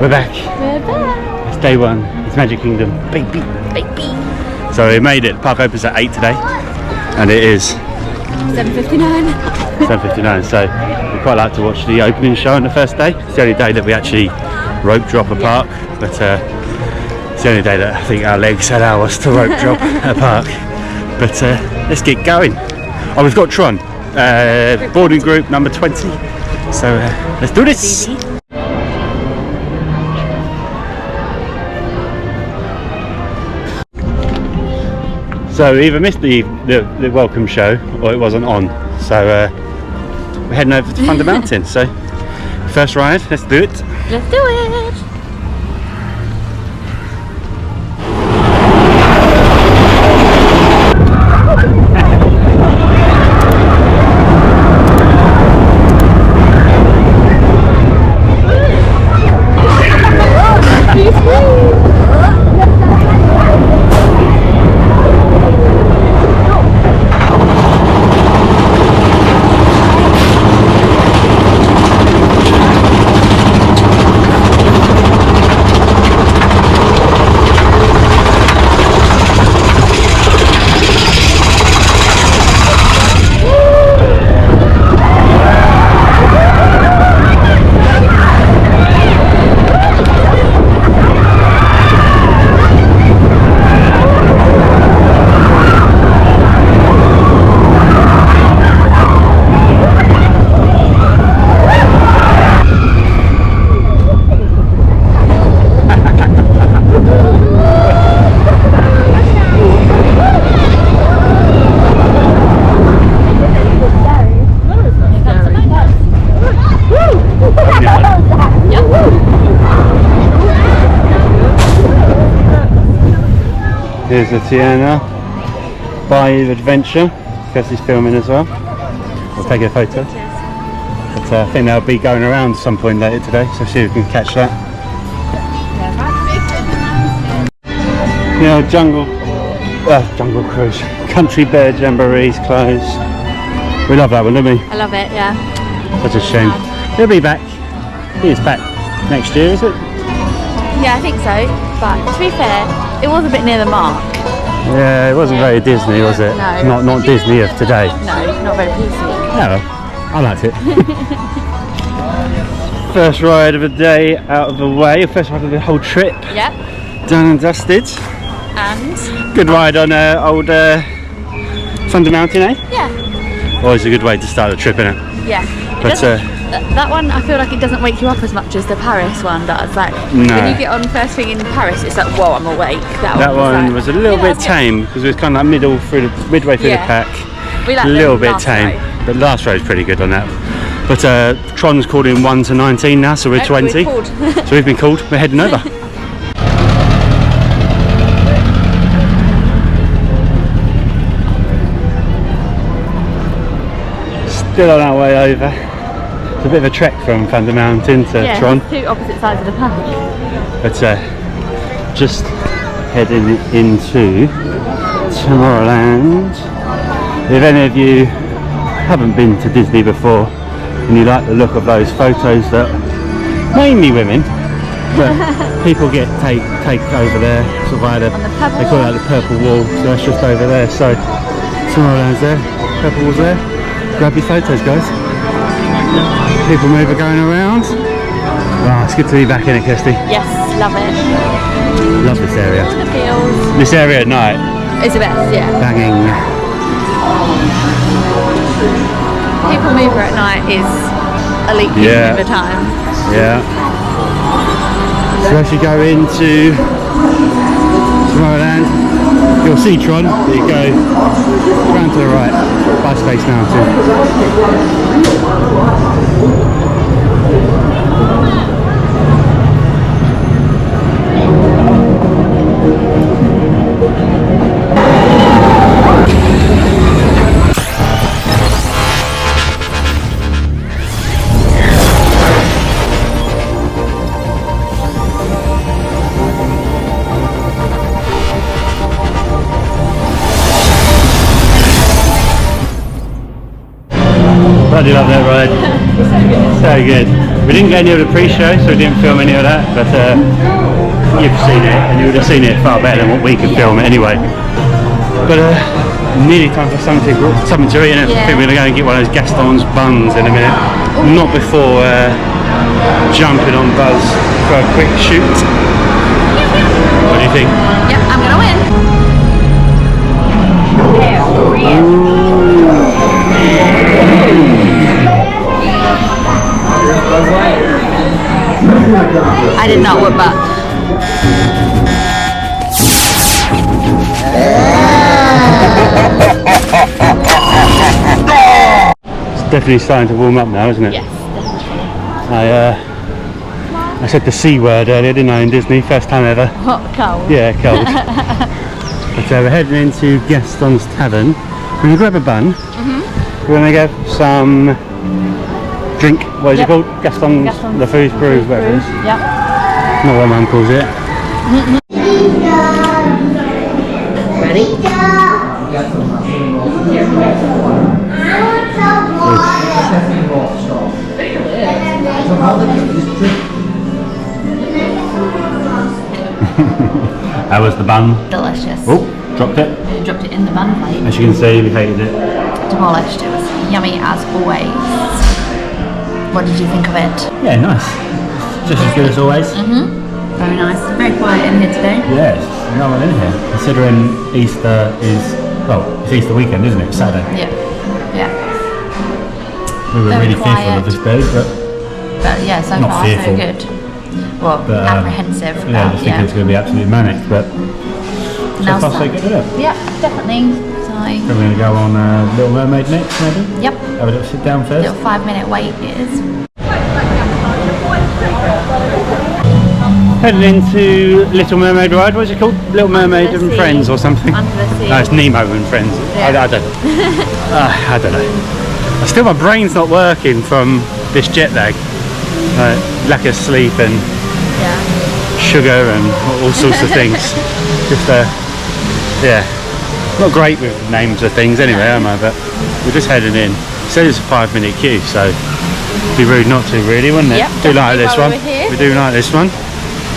We're back. We're back. It's day one. It's Magic Kingdom. Baby. So we made it. The park opens at 8 today. And it is 7:59. 7:59. So we quite like to watch the opening show on the first day. It's the only day that we actually rope drop a park. But it's the only day that I think our legs allow us to rope drop a park. But let's get going. Oh, we've got Tron. Boarding group number 20. So let's do this. So we either missed the welcome show or it wasn't on. So we're heading over to Thunder Mountain. So first ride, let's do it. Let's do it. Here's the Tiana Bayou Adventure. Kirsty's filming as well. We'll take a photo. But I think they'll be going around at some point later today, so see if we can catch that. Yeah, jungle cruise. Country Bear Jamboree's closed. We love that one, don't we? I love it, yeah. Such a shame. He'll be back. He is back next year, is it? Yeah, I think so. But to be fair, it was a bit near the mark. Yeah, it wasn't very Disney, was it? No. Not Disney of today. No, not very PC. No, I liked it. First ride of the day out of the way. First ride of the whole trip. Yep. Done and dusted. And? Good ride on old Thunder Mountain, eh? Yeah. Always a good way to start the trip, isn't it? Yeah. But that one, I feel like it doesn't wake you up as much as the Paris one does. Like no. when you get on first thing in Paris, it's like, whoa, I'm awake. That one was a little bit tame because it was kind of like midway through the pack. We like a little bit tame. But last row is pretty good on that. But Tron's called in 1 to 19 now, so we're 20. So we've been called. We're heading over. Still on our way over. It's a bit of a trek from Thunder Mountain to Tron. Two opposite sides of the park. But just heading into Tomorrowland. If any of you haven't been to Disney before and you like the look of those photos that mainly women, but people take over there, sort of either they call it like the purple wall, so that's just over there. So Tomorrowland's there, purple wall's there. Grab your photos, guys. People mover going around. Wow, it's good to be back in it, Kirsty. Yes, love it. Love this area. The feels. This area at night. It's the best, yeah. Banging. People mover at night is elite of the time. Yeah. So as you go into Tomorrowland, you'll see Tron. You go round to the right by Space Mountain. Bloody love that ride. So good. We didn't get any of the pre-show, so we didn't film any of that, but you've seen it, and you would have seen it far better than what we could film it anyway. But nearly time for something to eat, and I think we're going to go and get one of those Gaston's buns in a minute. Not before jumping on Buzz for a quick shoot. What do you think? Yep, I'm going to win. I did not whip back. It's definitely starting to warm up now, isn't it? Yes, I said the C word earlier, didn't I, in Disney? First time ever. hot, cold. Yeah, cold. But we're heading into Gaston's Tavern. We're going to grab a bun. We're going to get some drink. What is it called? Gaston's the Food Brew, whatever it is. Yep. Not what Mum calls it. Ready? How was the bun? Delicious. Oh, dropped it. You dropped it in the bun plate. As you can see, we hated it. Demolished. It was yummy as always. What did you think of it? Yeah, nice. Just as good as always. Very nice. Very quiet in here today. Yes, no one in here. Considering Easter is, well, it's Easter weekend, isn't it? Saturday. Yeah. Yeah. We were Very really fearful of this day, but yeah, so Not far fearful. so good. Well, yeah, apprehensive. I About, just think it's going to be absolutely manic, but so Now's far so that. good, isn't it? Yeah, definitely. So, So we're going to go on Little Mermaid next, maybe? yep. Have a little sit down first. Little 5-minute wait is. Heading into Little Mermaid ride. What is it called? Little Mermaid Under the and Sea. Friends or something? Under the Sea. No, it's Nemo and Friends. Yeah. I don't know. I don't know. Still, my brain's not working from this jet lag. Lack of sleep and Yeah. sugar and all sorts of things. Just yeah, not great with names of things anyway, am I? But we're just heading in. It says it's a 5-minute queue, so it'd be rude not to, really, wouldn't it? Yep, Do like definitely this while one. we're here. We do like this one.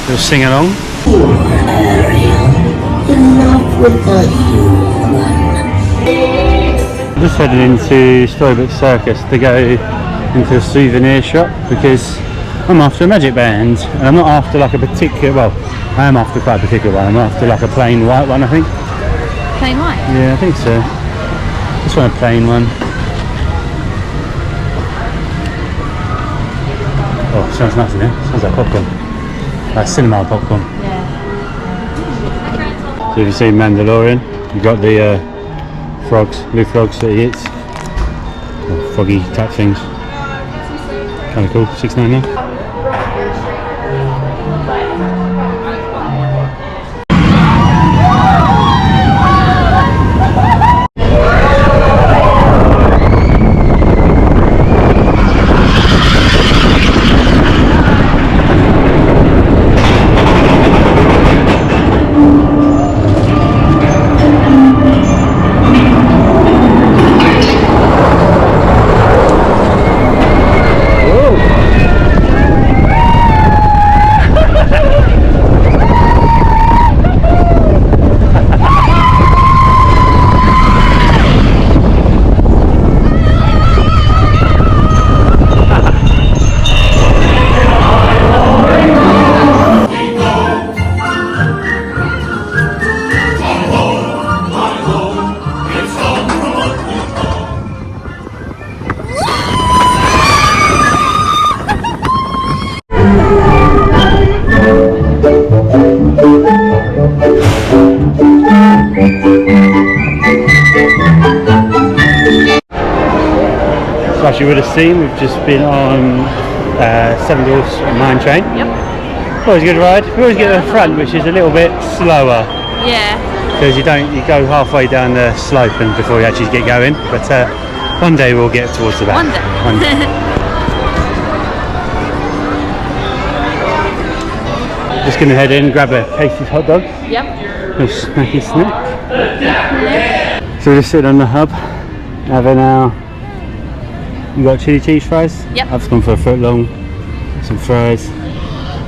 We'll sing along. Just heading into Storybook Circus to go into a souvenir shop because I'm after a magic band, and I'm not after like a particular, well, I am after quite a particular one. I'm after like a plain white one, I think. Plain white? Yeah, I think so. Just want a plain one. Oh, it sounds nice in here. Sounds like popcorn. Like cinema popcorn. Yeah. So if you've seen Mandalorian, you've got the frogs, blue frogs that he eats. Or froggy type things. Kind of cool. $6.99. As you would have seen, we've just been on Seven Dwarfs Mine Train. Yep. Always a good ride. We always get to the front, which is a little bit slower Yeah. because you go halfway down the slope and before you actually get going. But one day we'll get towards the back. One day. One day. Just going to head in, grab a Casey's hot dog, Yep. a snacky snack. So we're just sitting on the hub, having our. You got chili cheese fries? Yep. I've just gone for a foot long. some fries.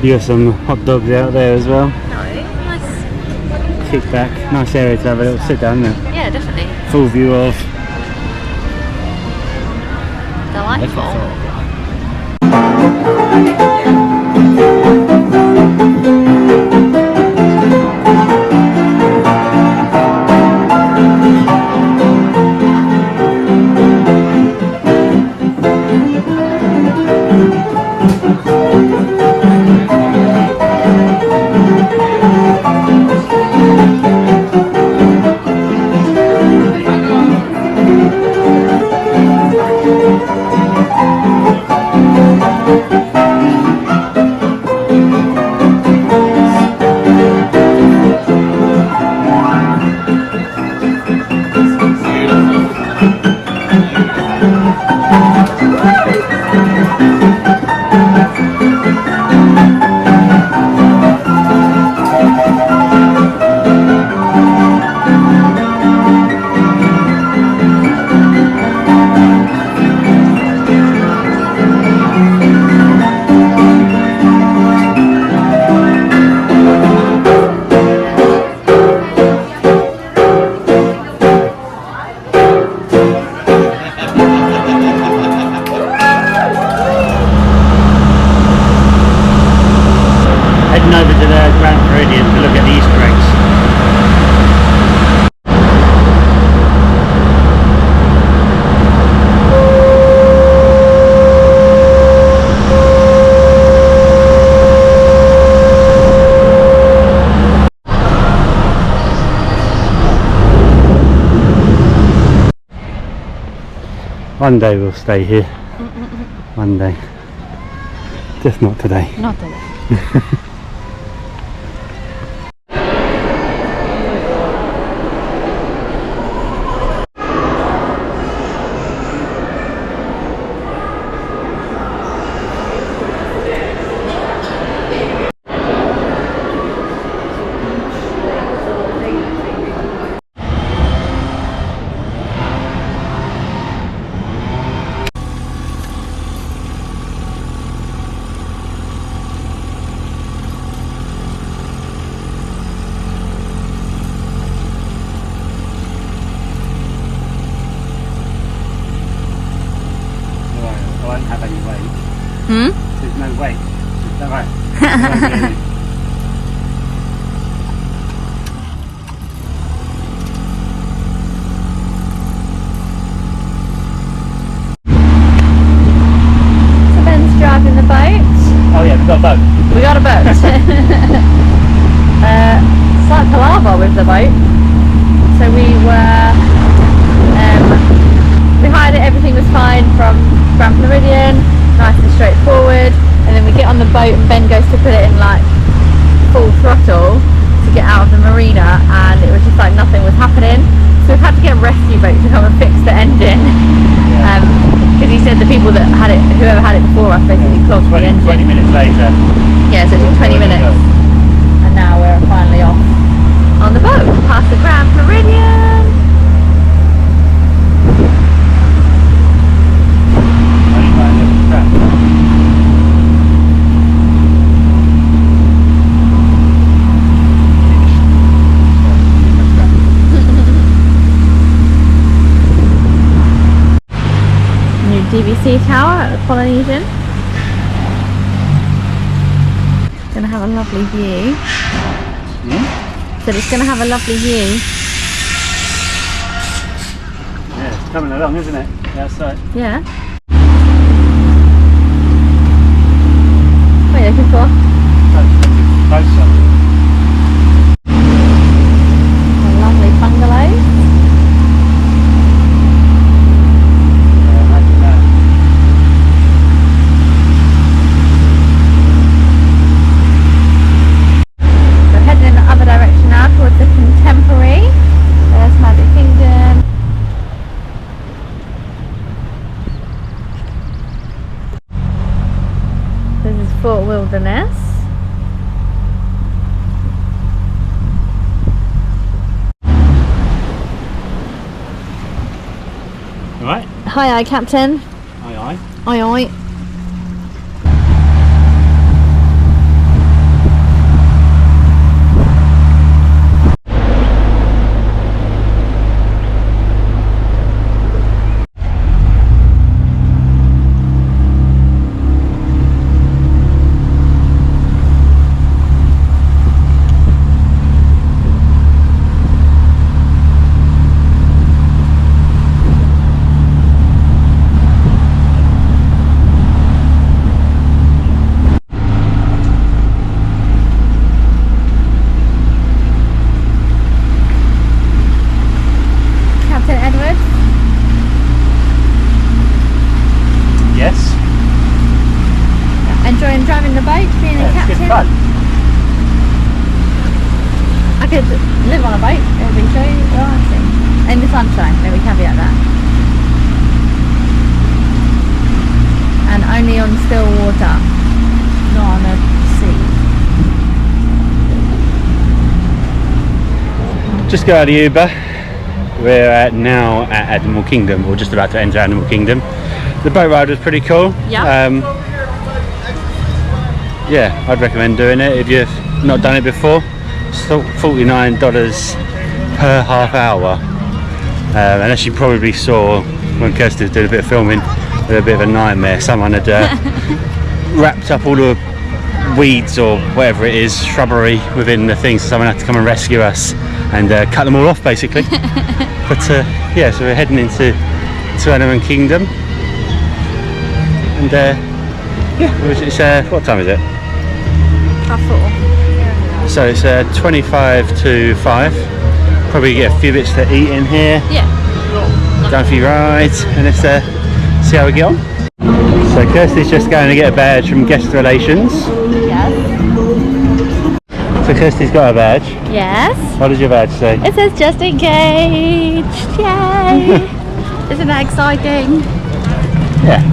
You got some hot dogs out there as well. Nice. Kick back, nice area to have a little sit down there. Yeah, definitely. Full view of. Delightful. Over to the Grand Floridian to look at the Easter eggs. One day we'll stay here. One day. Just not today. Not today. I won't have any weight. There's no weight. Is that right? So Ben's driving the boat. Oh yeah, we've got a boat. We got a boat. Slight palaver with the boat. So we hired it, everything was fine from Grand Floridian, nice and straightforward, and then we get on the boat and Ben goes to put it in like full throttle to get out of the marina, and it was just like nothing was happening. So we've had to get a rescue boat to come and fix the engine. Because he said the people that had it, whoever had it before us, basically clogged the engine. 20 minutes later. Yeah, so it took 20 minutes. And now we're finally off on the boat past the Grand Floridian. New DVC tower at the Polynesian. Gonna have a lovely view. Said it's gonna have a lovely view. Yeah, it's coming along, isn't it? Outside. Yeah. What are you looking for? Closer. A lovely bungalow. Yeah, imagine that. So heading in the other direction now towards the Contemporary. There's Magic Kingdom. This is Fort Wilderness. Alright. Aye aye, Captain. Aye aye. Aye aye. could live on a boat. It would be so relaxing. In the sunshine, let me caveat that. And only on still water, not on a sea. Just got out of Uber. We're now at Animal Kingdom, or just about to enter Animal Kingdom. The boat ride was pretty cool. Yeah. Yeah, I'd recommend doing it if you've not done it before. It's $49 per half hour. And as you probably saw when Kirsty was doing a bit of filming, it was a bit of a nightmare. Someone had wrapped up all the weeds or whatever it is, shrubbery within the thing, so someone had to come and rescue us and cut them all off basically. But yeah, so we're heading into Animal Kingdom. And yeah, it's, what time is it? 4:30. So it's 25 to 5. Probably get a few bits to eat in here. Yeah. Done a few rides, and let's see how we get on. So Kirsty's just going to get a badge from Guest Relations. Yes. So Kirsty's got a badge. Yes. What does your badge say? It says just engaged. Yay. Isn't that exciting? Yeah.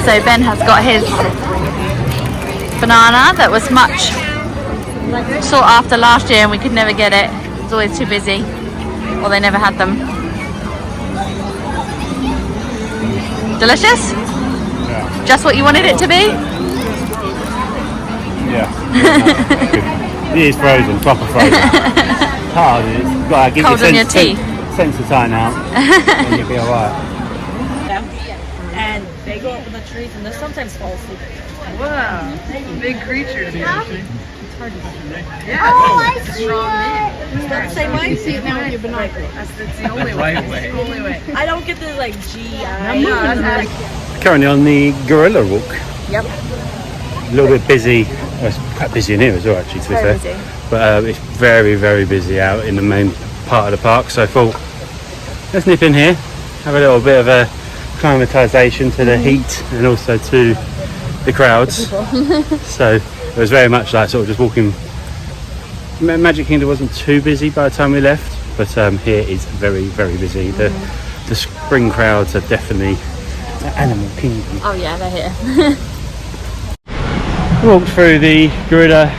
So Ben has got his banana that was much sought after last year and we could never get it. It was always too busy, or they never had them. Delicious? Yeah. Just what you wanted it to be? Yeah. It is frozen, proper frozen. Hard, it's got to get Cold on your teeth. Sense of time out, and you'll be alright. And they go up in the trees and they sometimes fall asleep. Wow, big creatures. Yeah. Oh, I see it. That's the same way. You see it now with your binoculars. That's the only way. The only way. I don't get the like GI. Currently on the Gorilla Walk. Yep. A little bit busy. Well, it's quite busy in here as well, actually, to be fair. Busy. But it's very, very busy out in the main part of the park. So I thought, let's nip in here, have a little bit of a acclimatisation to the heat and also to the crowds. So it was very much like sort of just walking. Magic Kingdom wasn't too busy by the time we left, but here is very, very busy. The spring crowds are definitely Animal Kingdom. Oh yeah, they're here. Walked through the Gorilla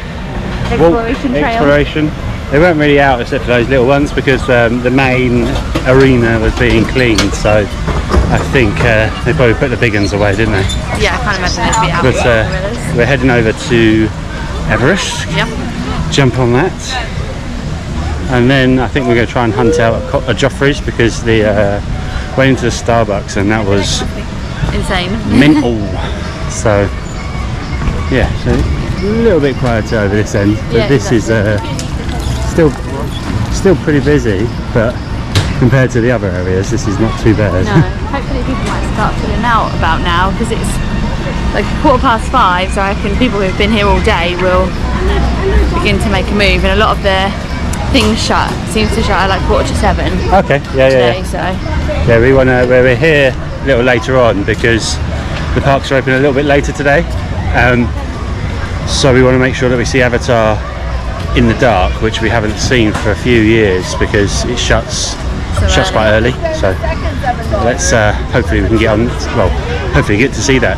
Exploration trail. Exploration. They weren't really out except for those little ones because the main arena was being cleaned, so I think they probably put the big ones away, didn't they? Yeah, I can't imagine they'd be out. But we're heading over to Everest. Yep. Jump on that, and then I think we're going to try and hunt out a Joffrey's because the went into the Starbucks and that was Insane. mental. So yeah, so a little bit quieter over this end, but Yeah, this is still pretty busy, but compared to the other areas this is not too bad. No, hopefully people might start filling out about now because it's like 5:15, so I reckon people who've been here all day will begin to make a move, and a lot of the things seems to shut at like 7:15 Okay, yeah. today, so Yeah, we're here a little later on because the parks are open a little bit later today. So we want to make sure that we see Avatar in the dark, which we haven't seen for a few years because it shuts quite early. So let's hopefully we can get on. Well, hopefully get to see that.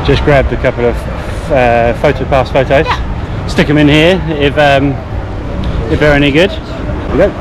Just grabbed a couple of pass photos. Yeah. Stick them in here if they're any good. Here we go.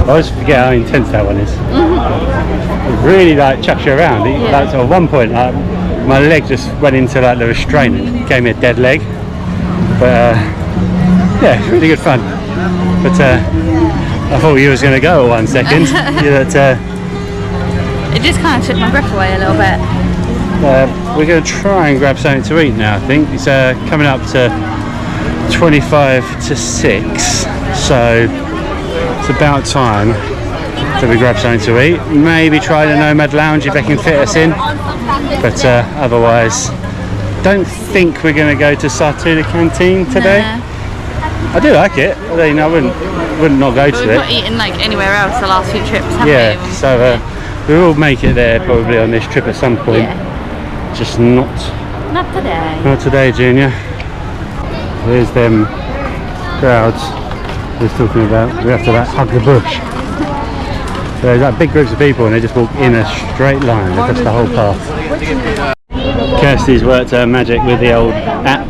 I always forget how intense that one is. It really like chucks you around. Like, so at one point, like, my leg just went into like the restraint and gave me a dead leg. But yeah, it's really good fun. But I thought you was going to go at 1 second. It just kind of took my breath away a little bit. We're going to try and grab something to eat now. I think it's coming up to 25 to 6, so it's about time that we grab something to eat. Maybe try the Nomad Lounge if they can fit us in, but otherwise don't think we're going to go to Sartula Canteen today. I do like it. I mean, I wouldn't not go to it. We've not eaten like anywhere else the last few trips, have we? So we will make it there probably on this trip at some point. Just not today. Not today, Junior. There's them crowds I was talking about. We have to like hug the bush. So there's like big groups of people and they just walk in a straight line across the whole path. Kirsty's worked her magic with the old app,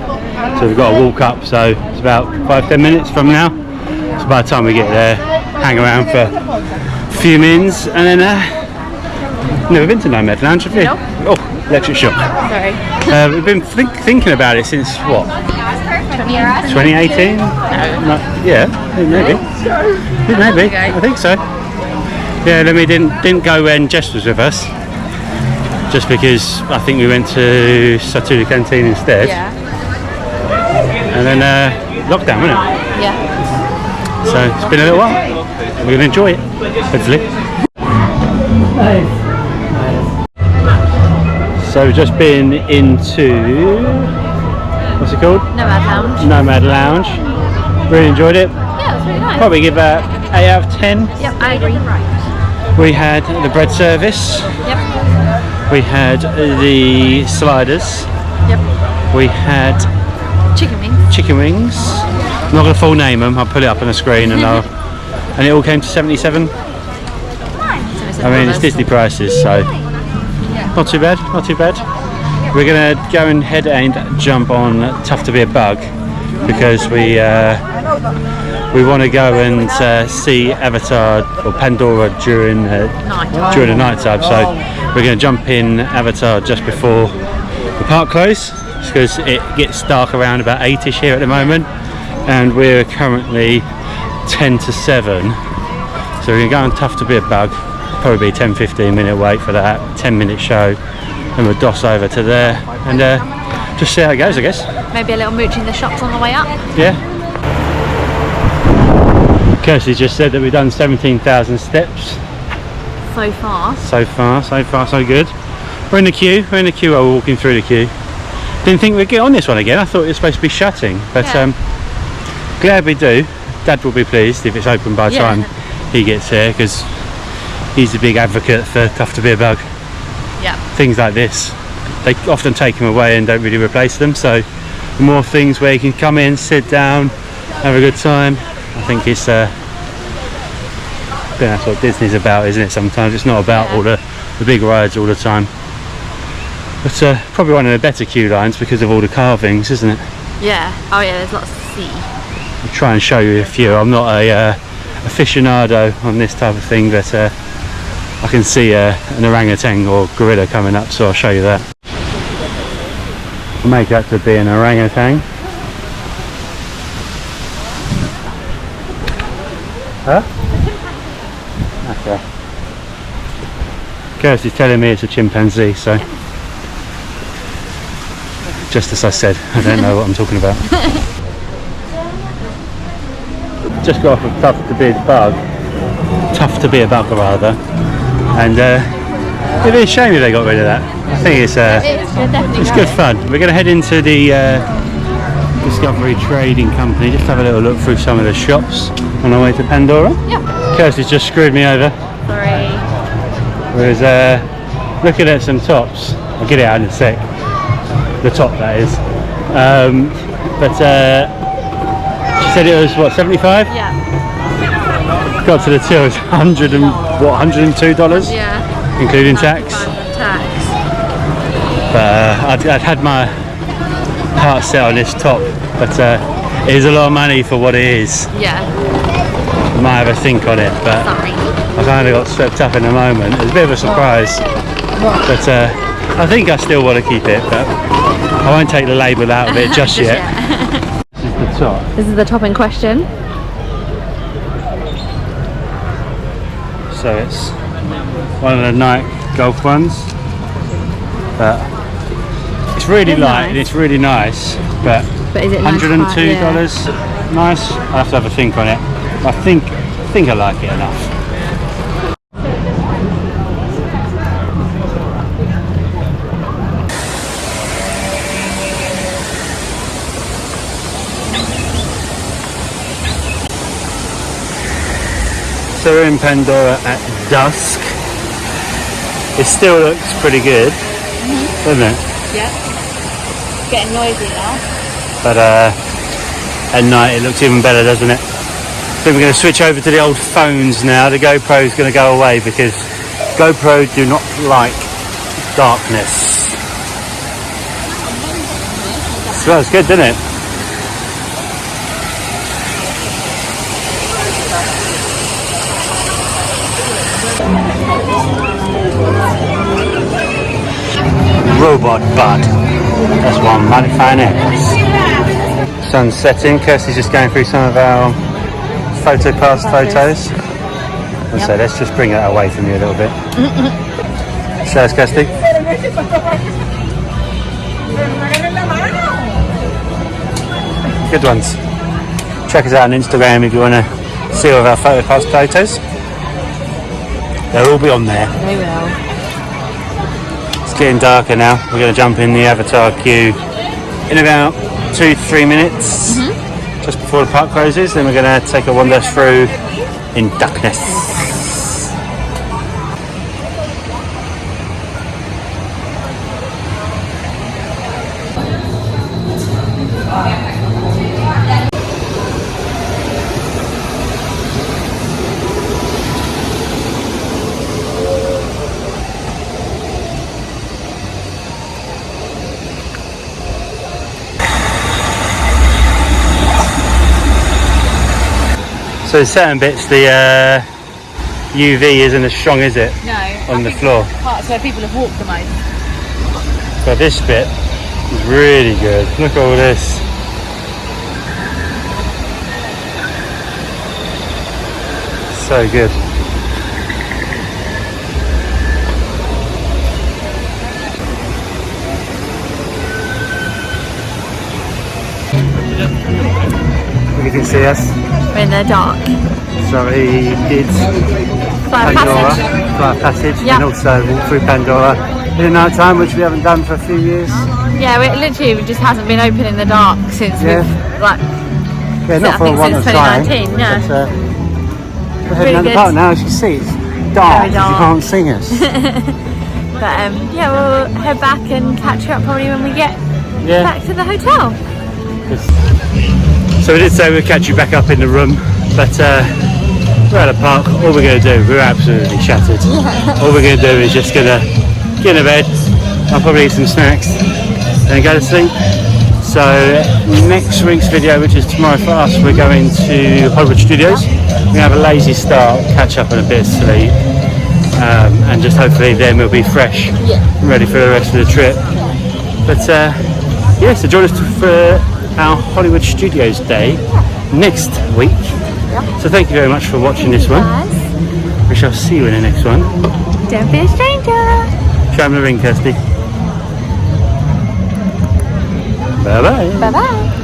so we've got to walk up, so it's about 5-10 minutes from now. So by the time we get there, hang around for a few minutes and then never been to Nomad Lounge, have you? No. Oh, electric shock. Sorry. We've been thinking about it since what? 2018? No. Yeah, maybe. Maybe. I think so. Yeah, then we didn't go when Jess was with us, just because I think we went to Sartula Canteen instead. Yeah. And then lockdown, wasn't it? Yeah. So it's been a little while. We're gonna enjoy it, hopefully. So we've just been into, what's it called? Nomad Lounge. Nomad Lounge. Really enjoyed it. Yeah, it was really nice. Probably give that 8 out of 10. Yep, I agree. We had the bread service. Yep. We had the sliders. Yep. We had Chicken wings. chicken wings. I'm not going to full name them. I'll put it up on the screen and and it all came to 77. I mean, it's Disney prices, so not too bad, not too bad. We're going to go and head and jump on Tough to Be a Bug because we want to go and see Avatar or Pandora during the night time. So we're going to jump in Avatar just before the park close because it gets dark around about 8ish here at the moment, and we're currently 10 to 7. So we're going to go on Tough to Be a Bug. Probably 10-15 minute wait for that 10-minute show, and we'll doss over to there and just see how it goes, I guess. Maybe a little mooch in the shops on the way up. Yeah. Kirsty just said that we've done 17,000 steps So far. so far so good. We're in the queue while we're walking through the queue. Didn't think we'd get on this one again. I thought it was supposed to be shutting, but glad we do. Dad will be pleased if it's open by the time he gets here, because he's a big advocate for Tough to Be a Bug. Yeah. Things like this, they often take them away and don't really replace them, so the more things where you can come in, sit down, have a good time, I think it's I think that's what Disney's about, isn't it? Sometimes it's not about all the big rides all the time, but probably one of the better queue lines because of all the carvings, isn't it? Yeah. Oh yeah, there's lots to see. I'll try and show you a few. I'm not a aficionado on this type of thing, but I can see an orangutan or gorilla coming up, so I'll show you that. I'll make that to be an orangutan. Huh? Okay. Kirsty's telling me it's a chimpanzee, so just as I said, I don't know what I'm talking about. Just got off of Tough to Be a Bug rather, and it'd be a shame if they got rid of that. I think it's good fun. We're going to head into the Discovery Trading Company, just have a little look through some of the shops on our way to Pandora. Yeah. Kirsty's just screwed me over. Sorry. Whereas looking at some tops, I'll get it out in a sec. The top, that is. But she said it was what, 75? Yeah. Got to the till, it's $102? Yeah. Including tax. Tax. But I'd had my heart set on this top, but It is a lot of money for what it is. Yeah. Might have a think on it, but Sorry. I kind of got swept up in the moment. It was a bit of a surprise, but I think I still want to keep it, but I won't take the label out of it just yet. This is the top. This is the top in question. So it's one of the night golf ones, but it's really light and it's really nice, but is it $102 nice. I have to have a think on it. I think I like it enough. So we're in Pandora at dusk. It still looks pretty good, doesn't it? Yeah. Getting noisy now. But at night it looks even better, doesn't it? Then we're going to switch over to the old phones now. The GoPro is going to go away because GoPro do not like darkness. Smells good, doesn't it? Robot bud. That's one mighty fine ass. Sun's setting. Kirsty's just going through some of our photos. So let's just bring that away from you a little bit. Show us, Kirsty. Good ones. Check us out on Instagram if you want to see all of our photos. They'll all be on there. They will. It's getting darker now. We're going to jump in the avatar queue in about 2-3 minutes, just before the park closes. Then we're going to take a wander through in darkness. So in certain bits the UV isn't as strong, is it? No. On the floor. Parts where people have walked the most. But this bit is really good. Look at all this. So good. You can see us. We're in the dark. So we did Pandora, Flight Passage, Yep. and also walked through Pandora in the night time, which we haven't done for a few years. Yeah, it literally just hasn't been open in the dark since we've like. Yeah, not for a want of trying. 2019, yeah. But, we're heading Really down the good. park now. As you see, it's dark. Very dark. You can't see us. But yeah, we'll head back and catch you up probably when we get Yeah. back to the hotel. So we did say we'd catch you back up in the room, but we're at a park. All we're going to do, we're absolutely shattered. All we're going to do is just going to get in bed. I'll probably eat some snacks and go to sleep. So next week's video, which is tomorrow for us, we're going to Hollywood Studios. We're going to have a lazy start, catch up on a bit of sleep, and just hopefully then we'll be fresh and ready for the rest of the trip. But yeah, so join us for our Hollywood Studios day next week. So thank you very much for watching this one. We shall see you in the next one. Don't be a stranger. Show them the ring, Kirsty. Bye bye. Bye bye.